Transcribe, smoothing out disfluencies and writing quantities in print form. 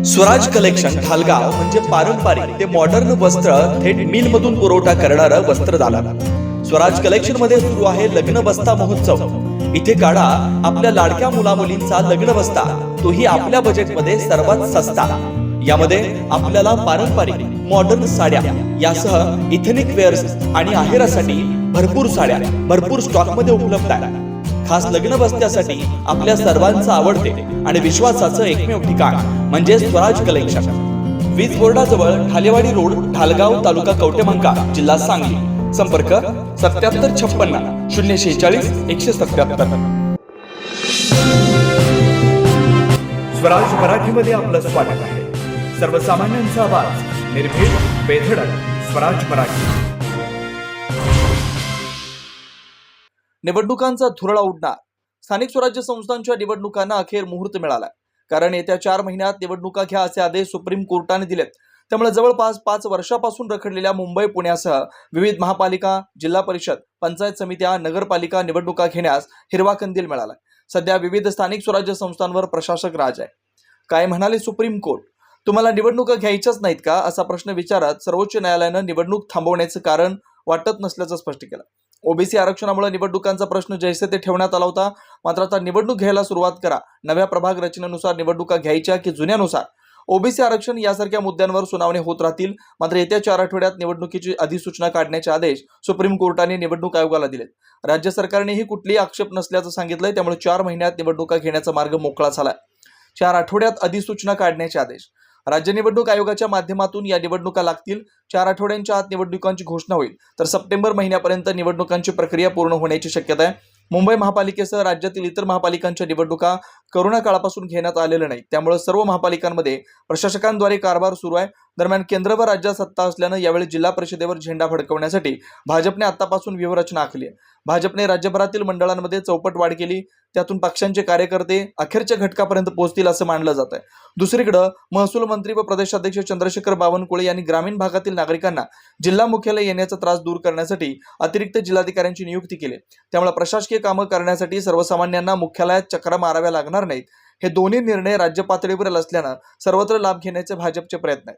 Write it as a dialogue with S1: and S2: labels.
S1: Swaraj collection Dhalgaon म्हणजे पारंपरिक ते मॉडर्न वस्त्र थेट मिल मधून पुरवठा करणारं वस्त्रदालन. स्वराज कलेक्शन मध्ये सुरू आहे लग्न बस्ता महोत्सव. इथे काढा आपल्या लाडक्या मुलामुलींचा लग्न बस्ता, तोही आपल्या बजेटमध्ये सर्वात सस्ता. यामध्ये आपल्याला पारंपरिक मॉडर्न साड्या यासह इथेनिक वेअर्स आणि आहेरासाठी भरपूर साड्या भरपूर स्टॉक मध्ये उपलब्ध आहे. खास लग्न बस्त्यासाठी आपल्या सर्वांचं आवडते आणि विश्वासाचं एकमेव ठिकाण म्हणजे स्वराज कलेक्शन. वीज बोर्डाजवळ ढालेवाडी रोड, ढालगाव, तालुका कवटेमंका, जिल्हा सांगली. संपर्क 7756 046 177. स्वराज मराठीमध्ये आपलं स्वागत आहे. सर्वसामान्यांचा आवाज, निर्भीड, बेधडक. स्वराज मराठी. निवडणुकांचा धुरळा उडणार. स्थानिक स्वराज्य संस्थांच्या निवडणुकांना अखेर मुहूर्त मिळाला, कारण येत्या 4 महिन्यात निवडणुका घ्या असे आदेश सुप्रीम कोर्टाने दिलेत. त्यामुळे जवळपास 5 वर्षापासून रखडलेल्या मुंबई, पुण्यासह विविध महापालिका, जिल्हा परिषद, पंचायत समित्या, नगरपालिका निवडणुका घेण्यास हिरवा कंदील मिळाला. सध्या विविध स्थानिक स्वराज्य संस्थांवर प्रशासक राज आहे. काय म्हणाले सुप्रीम कोर्ट? तुम्हाला निवडणुका घ्यायच्याच नाहीत का, असा प्रश्न विचारत सर्वोच्च न्यायालयानं निवडणूक थांबवण्याचं कारण वाटत नसल्याचं स्पष्ट केलं. ओबीसी आरक्षणामुळे निवडणुकांचा प्रश्न जैसे ते ठेवण्यात आला होता. मात्र आता निवडणूक घ्यायला सुरुवात करा. नव्या प्रभाग रचनेनुसार निवडणुका घ्यायच्या की जुन्यानुसार? ओबीसी आरक्षण यासारख्या मुद्द्यांवर सुनावणी होत राहतील. मात्र येत्या 4 आठवड्यात निवडणुकीची अधिसूचना काढण्याचे आदेश सुप्रीम कोर्टाने निवडणूक आयोगाला दिलेत. राज्य सरकारनेही कुठलीही आक्षेप नसल्याचं सांगितलंय. त्यामुळे 4 महिन्यात निवडणुका घेण्याचा मार्ग मोकळा झालाय. 4 आठवड्यात अधिसूचना काढण्याचे आदेश. राज्य निवडणूक आयोगाच्या माध्यमातून या निवडणुका लागतील. 4 आठवड्यांच्या आत निवडणुकांची घोषणा होईल, तर सप्टेंबर महिन्यापर्यंत निवडणुकांची प्रक्रिया पूर्ण होण्याची शक्यता आहे. मुंबई महापालिकेसह राज्यातील इतर महापालिकांच्या निवडणुका कोरोना काळापासून घेण्यात आलेल्या नाहीत. त्यामुळे सर्व महापालिकांमध्ये प्रशासकांद्वारे कारभार सुरू आहे. दरम्यान केंद्र व राज्यात सत्ता असल्यानं यावेळी जिल्हा परिषदेवर झेंडा फडकवण्यासाठी भाजपने आतापासून व्यूहरचना आखली आहे. भाजपने राज्यभरातील मंडळांमध्ये चौपट वाढ केली. त्यातून पक्षांचे कार्यकर्ते अखेरच्या घटकापर्यंत पोहोचतील असं मानलं जात आहे. दुसरीकडे महसूल मंत्री व प्रदेशाध्यक्ष चंद्रशेखर बावनकुळे यांनी ग्रामीण भागातील नागरिकांना जिल्हा मुख्यालय येण्याचा त्रास दूर करण्यासाठी अतिरिक्त जिल्हाधिकाऱ्यांची नियुक्ती केली. त्यामुळे प्रशासकीय कामं करण्यासाठी सर्वसामान्यांना मुख्यालयात चक्रा माराव्या लागणार नाहीत. हे दोन्ही निर्णय राज्य पातळीवर असल्यानं सर्वत्र लाभ घेण्याचे भाजपचे प्रयत्न आहेत.